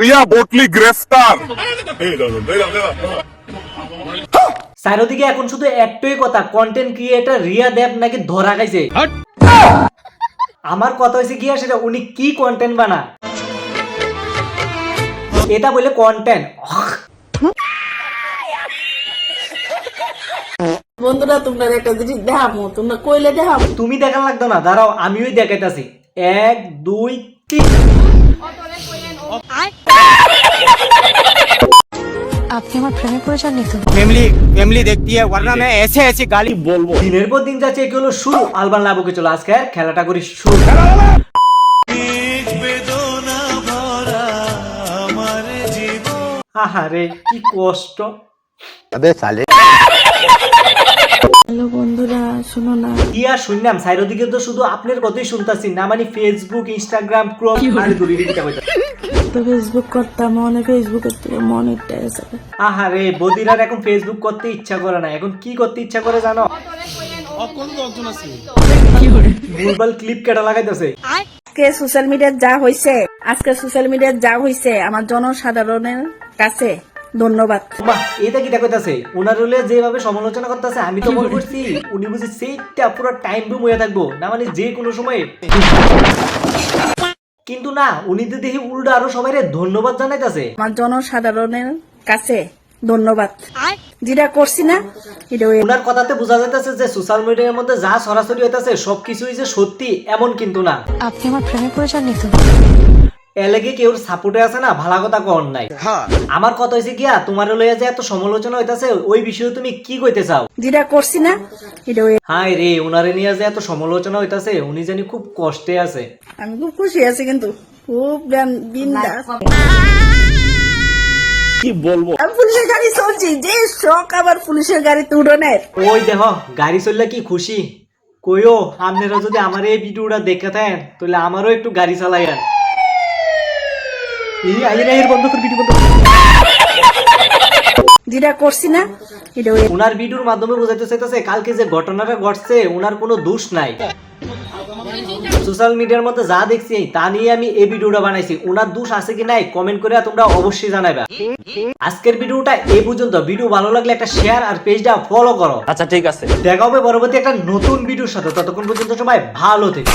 রিয়া বটলি গ্রেফতার। চারিদিকে এখন শুধু একটাই কথা, কন্টেন্ট ক্রিয়েটর রিয়া দেব নাকি ধরা খাইছে। আমার কথা হয়েছে গিয়া সেটা উনি কি কন্টেন্ট বানা, এটা বলে কন্টেন্ট। বন্ধুরা তোমরা একটা জিনিস দেখাবো, তোমরা কইলে দেখাবো। তুমি দেখান লাগতো না, দাঁড়াও আমিও দেখাইতাছি। 1 2 3। আপনি আমার প্রেমে পড়ে যাননি তো? फैमिली देखती है वरना मैं ऐसे ऐसे गाली बोलबो। দিনের পর দিন যাচ্ছে এগুলো হলো শুরু। আলবান লাবুকে চলো আজকে খেলাটা করি শুরু। আহারে কি কষ্ট। হ্যালো বন্ধুরা শোনো না, কি আর শুনলাম, চারিদিকে তো শুধু আপনার কথাই শুনতাছি না, মানে ফেসবুক ইনস্টাগ্রাম ক্রোম আর দূরে দিকে কইতা। তো ফেসবুক করতাম, মনে ফেসবুকের থেকে মনেরটা আছে। আহারে বদিরার এখন ফেসবুক করতে ইচ্ছা করে না, এখন কি করতে ইচ্ছা করে জানো? ভুলভাল ক্লিপ কেটে লাগাইতেছে। আজকে সোশ্যাল মিডিয়ার যা হইছে আমার জনসাধারণের কাছে ধন্যবাদ। মা এটা কি কইতাছে? ওনার হলে যেভাবে সমালোচনা করতেছে আমি তো মনে করছি উনি বুঝি সেইটা পুরো টাইম বুম হয়ে থাকবো না, মানে যে কোনো সময়। কিন্তু না, উনি তো দেখি উল্টো আরো সবাই ধন্যবাদ জানাইতেছে। আমার জনসাধারণের কাছে ধন্যবাদ, যেটা করছি না এটা ওনার কথাতে বোঝা যাইতেছে যে সোশ্যাল মিডিয়ার মধ্যে যা সরাসরি হইতাছে সবকিছুই যে সত্যি এমন কিন্তু না। আপনি আমার প্রেমে পড়ে যাননি তো? এলাকে কেউ সাপোর্টে আছে না, ভালো কথা কর নাই। আমার কথা হয়েছে গিয়া তোমার লইয়া যে এত সমালোচনা হইতাছে ওই বিষয়ে তুমি কি কইতে চাও? যেটা করছি না এটা হাই রে, ওনারে নিয়ে যে এত সমালোচনা হইতাছে উনি জানি খুব কষ্টে আছে। আমি খুব খুশি আছি, কিন্তু খুব বিন্দাস। কি বলবো? আমি পুলিশের গাড়ি চলছি, যে শখ আবার পুলিশের গাড়িতে উঠোনের। ওই দেখো গাড়ি চললে কি খুশি। কইও আপনারা যদি আমার এই ভিডিওটা দেখে থাকেন তাহলে আমারও একটু গাড়ি চালাইয়েন। এই আইনের বন্ধ করে ভিডিও বন্ধ। যেটা করছি না এটা ওনার ভিডিওর মাধ্যমে বোঝাইতে চাইতেছে কালকে যে ঘটনাটা ঘটছে ওনার কোনো দোষ নাই। সোশ্যাল মিডিয়ার মধ্যে যা দেখছি তা নিয়ে আমি এই ভিডিওটা বানাইছি। ওনার দোষ আছে কি নাই কমেন্ট করে তোমরা অবশ্যই জানাবে। আজকের ভিডিওটা এই পর্যন্ত। ভিডিও ভালো লাগলে একটা শেয়ার আর পেজটা ফলো করো। আচ্ছা ঠিক আছে, দেখা হবে পরবর্তী একটা নতুন ভিডিওর সাথে। ততক্ষণ পর্যন্ত সবাই ভালো থেকো।